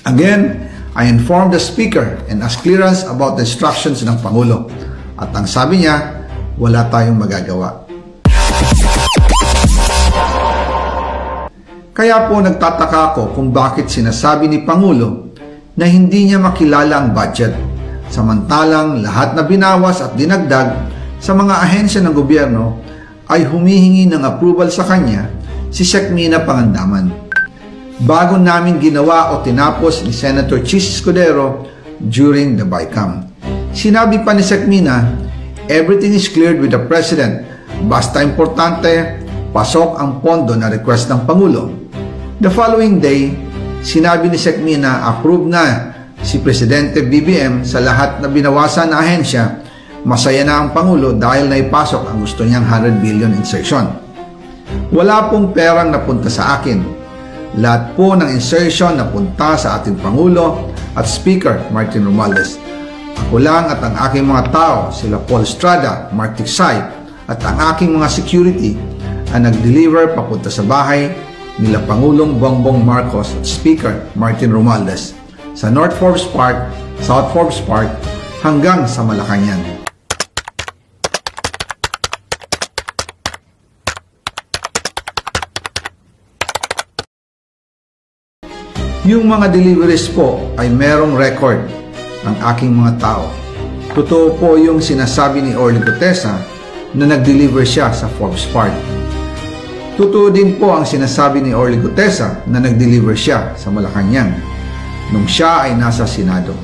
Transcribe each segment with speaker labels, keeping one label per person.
Speaker 1: Again, I informed the Speaker and asked clearance about the instructions ng Pangulo. At ang sabi niya, wala tayong magagawa. Kaya po nagtataka ako kung bakit sinasabi ni Pangulo na hindi niya makilala ang budget, samantalang lahat na binawas at dinagdag sa mga ahensya ng gobyerno ay humihingi ng approval sa kanya si Sec. Mina Pangandaman. Bago namin ginawa o tinapos ni Senator Chis Escudero during the BICAM. Sinabi pa ni Sec. Mina, everything is cleared with the President. Basta importante, pasok ang pondo na request ng Pangulo. The following day, sinabi ni Sec. Mina, approve na si Presidente BBM sa lahat na binawasan na ahensya. Masaya na ang Pangulo dahil naipasok ang gusto niyang 100 billion insertion. Wala pong perang napunta sa akin. Lahat po ng insertion na punta sa ating Pangulo at Speaker Martin Romualdez. Ako lang at ang aking mga tao, sila Paul Estrada, Mark Tiksay, at ang aking mga security ang nag-deliver papunta sa bahay nila Pangulong Bongbong Marcos at Speaker Martin Romualdez sa North Forbes Park, South Forbes Park hanggang sa Malacanang. Yung mga deliveries po ay merong record ng aking mga tao. Totoo po yung sinasabi ni Orly Gutesa na nag-deliver siya sa Forbes Park. Totoo din po ang sinasabi ni Orly Gutesa na nag-deliver siya sa Malacanang nung siya ay nasa Senado.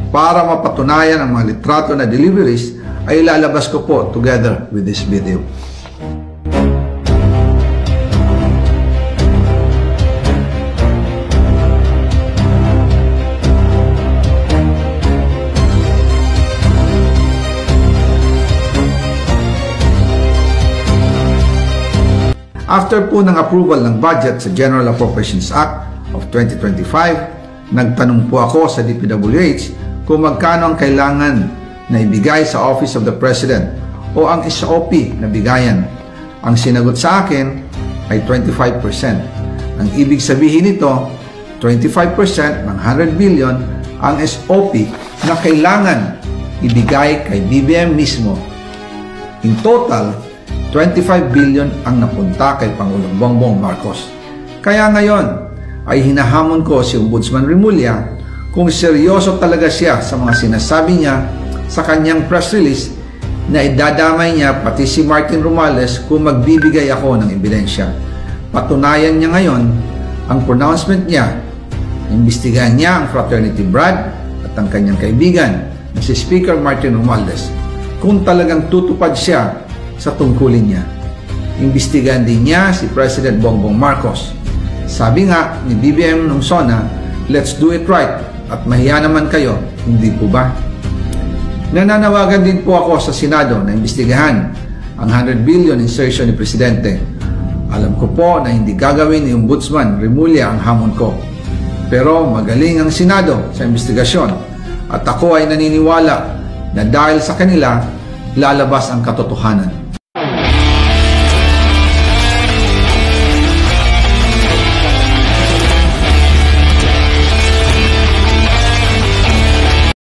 Speaker 1: Para mapatunayan ang mga litrato na deliveries ay ilalabas ko po together with this video. After po ng approval ng budget sa General Appropriations Act of 2025, nagtanong po ako sa DPWH kung magkano ang kailangan na ibigay sa Office of the President o ang SOP na bigayan. Ang sinagot sa akin ay 25%. Ang ibig sabihin nito, 25% ng 100 billion ang SOP na kailangan ibigay kay BBM mismo. In total, 25 billion ang napunta kay Pangulong Bongbong Marcos. Kaya ngayon ay hinahamon ko si Ombudsman Remulla kung seryoso talaga siya sa mga sinasabi niya sa kanyang press release na idadamay niya pati si Martin Romualdez kung magbibigay ako ng ebidensya. Patunayan niya ngayon ang pronouncement niya. Imbestigahan niya ang fraternity Brad at ang kanyang kaibigan na si Speaker Martin Romualdez kung talagang tutupad siya sa tungkulin niya. Imbestigahan din niya si President Bongbong Marcos. Sabi nga ni BBM nung SONA, let's do it right at mahiya naman kayo, hindi po ba? Nananawagan din po ako sa Senado na imbestigahan ang 100 billion insertion ni Presidente. Alam ko po na hindi gagawin ni Ombudsman Remulla ang hamon ko. Pero magaling ang Senado sa imbestigasyon at ako ay naniniwala na dahil sa kanila, lalabas ang katotohanan.